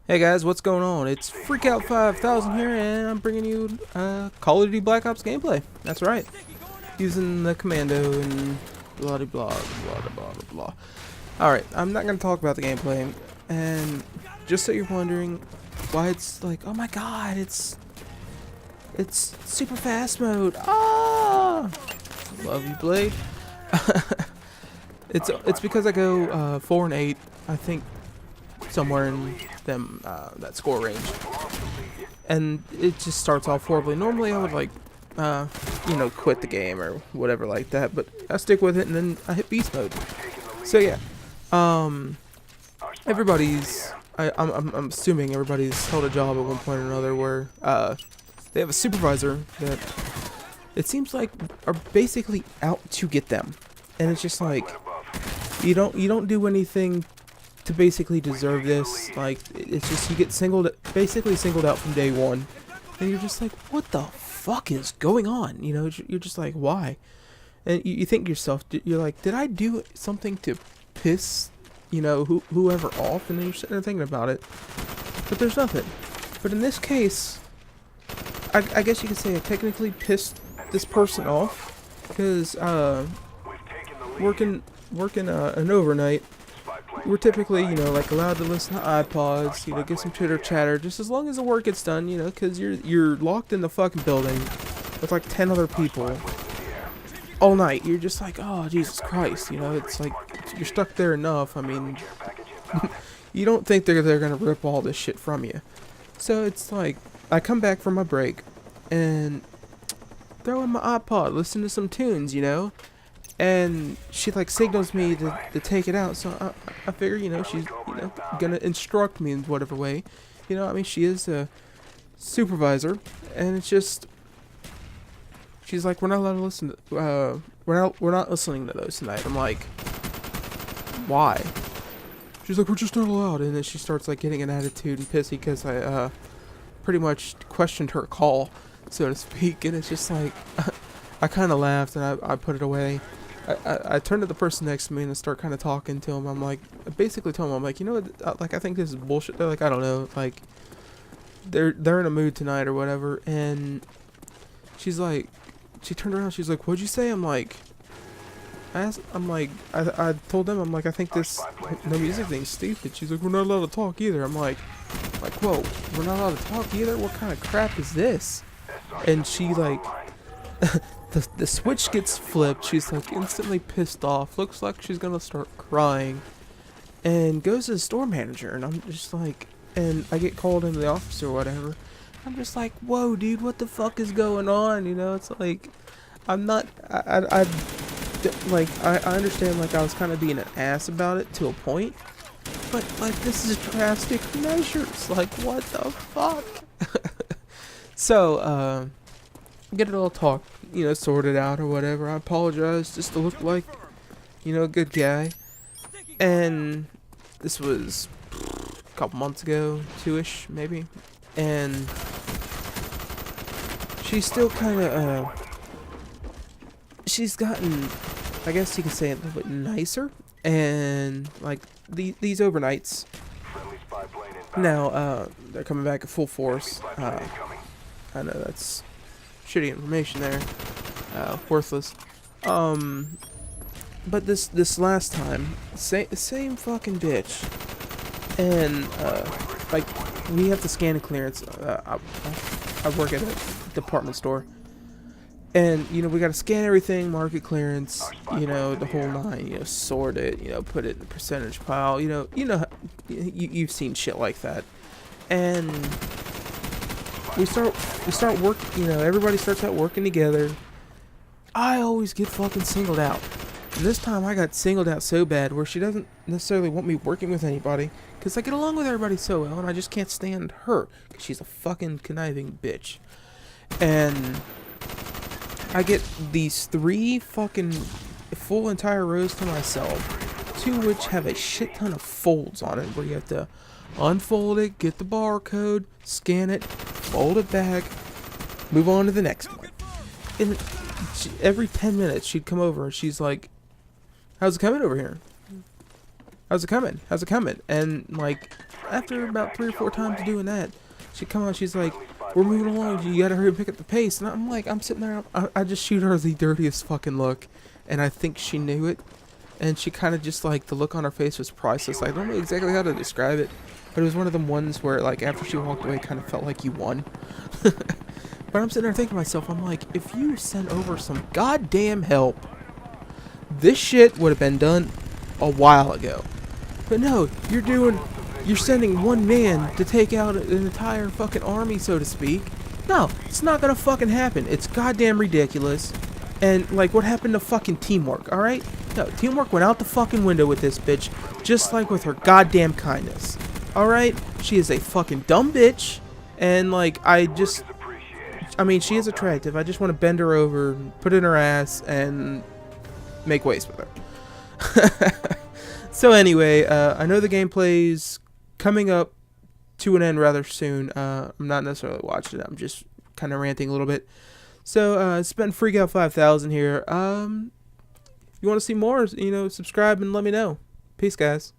Hey guys, what's going on? It's Freakout 5000 here, and I'm bringing you Call of Duty Black Ops gameplay. That's right, using the commando and blah blah blah blah blah blah blah. All right, I'm not gonna talk about the gameplay, and just so you're wondering why it's like, oh my god, it's super fast mode. Ah, love you, Blade. It's because I go 4 and 8, I think. Somewhere in them that score range, and it just starts off horribly. Normally I would like quit the game or whatever like that, but I stick with it and then I hit beast mode. So yeah, I'm assuming everybody's held a job at one point or another where they have a supervisor that it seems like are basically out to get them, and it's just like you don't do anything to basically deserve this. Like, it's just you get basically singled out from day one, and you're just like, what the fuck is going on? You know, you're just like, why? And you think to yourself, you're like, did I do something to piss whoever off? And then you're sitting there thinking about it, but there's nothing. But in this case, I guess you could say I technically pissed this person off, because working an overnight, we're typically, like allowed to listen to iPods, get some chitter chatter, just as long as the work gets done, because you're locked in the fucking building with like 10 other people all night. You're just like, oh, Jesus Christ, it's like you're stuck there enough. I mean, you don't think they're gonna rip all this shit from you. So it's like, I come back from my break and throw in my iPod, listen to some tunes, and she like signals me to take it out, so I figure she's gonna instruct me in whatever way, I mean, she is a supervisor, and it's just she's like, we're not allowed to listen to we're not listening to those tonight. I'm like, why? She's like, we're just not allowed. And then she starts like getting an attitude and pissy because I pretty much questioned her call, so to speak, and it's just like I kind of laughed and I put it away. I turned to the person next to me and I start kind of talking to him. I'm like, I basically told him, I'm like, like, I think this is bullshit. They're like, I don't know, like, they're in a mood tonight or whatever. And she's like, she turned around, she's like, what'd you say? I'm like, I told them, I'm like, I think this no music thing's stupid. She's like, we're not allowed to talk either. I'm like, whoa, we're not allowed to talk either? What kind of crap is this? And she like, the switch gets flipped. She's like instantly pissed off, looks like she's gonna start crying, and goes to the store manager. And I'm just like, and I get called into the office or whatever. I'm just like, whoa, dude, what the fuck is going on? It's like, I'm not, I understand, like, I was kind of being an ass about it to a point, but like, this is drastic measures. Like, what the fuck? So get it all talked, sorted out or whatever. I apologize just to look like, a good guy. And this was a couple months ago, 2-ish maybe. And she's still kind of, she's gotten, I guess you could say, a little bit nicer. And like these overnights, now they're coming back at full force. I know that's shitty information there, worthless. But this last time, same fucking bitch, and like, we have to scan a clearance. I work at a department store, and we gotta scan everything, mark it clearance, the whole nine, sort it, put it in the percentage pile, you've seen shit like that, and we start work, everybody starts out working together. I always get fucking singled out. And this time I got singled out so bad where she doesn't necessarily want me working with anybody, because I get along with everybody so well, and I just can't stand her because she's a fucking conniving bitch. And I get these 3 fucking full entire rows to myself, 2 which have a shit ton of folds on it, where you have to unfold it, get the barcode, scan it, fold it back, move on to the next one. And every 10 minutes she'd come over and she's like, how's it coming over here? how's it coming? How's it coming? And like, after about 3 or 4 times doing that, she'd come on, she's like, we're moving along, you gotta hurry and pick up the pace. And I'm like, I'm sitting there, I just shoot her the dirtiest fucking look, and I think she knew it. And she kind of just like, the look on her face was priceless. I don't know exactly how to describe it, but it was one of them ones where like after she walked away, it kind of felt like you won. But I'm sitting there thinking to myself, I'm like, if you sent over some goddamn help, this shit would have been done a while ago. But no, you're sending one man to take out an entire fucking army, so to speak. No, it's not gonna fucking happen. It's goddamn ridiculous. And like, what happened to fucking teamwork, alright? No, teamwork went out the fucking window with this bitch, just like with her goddamn kindness. Alright? She is a fucking dumb bitch, and like, I mean, she is attractive. I just want to bend her over, put it in her ass, and make waves with her. So anyway, I know the gameplay's coming up to an end rather soon. I'm not necessarily watching it. I'm just kind of ranting a little bit. So it's been Freak Out 5000 here. If you want to see more, you know, subscribe and let me know. Peace, guys.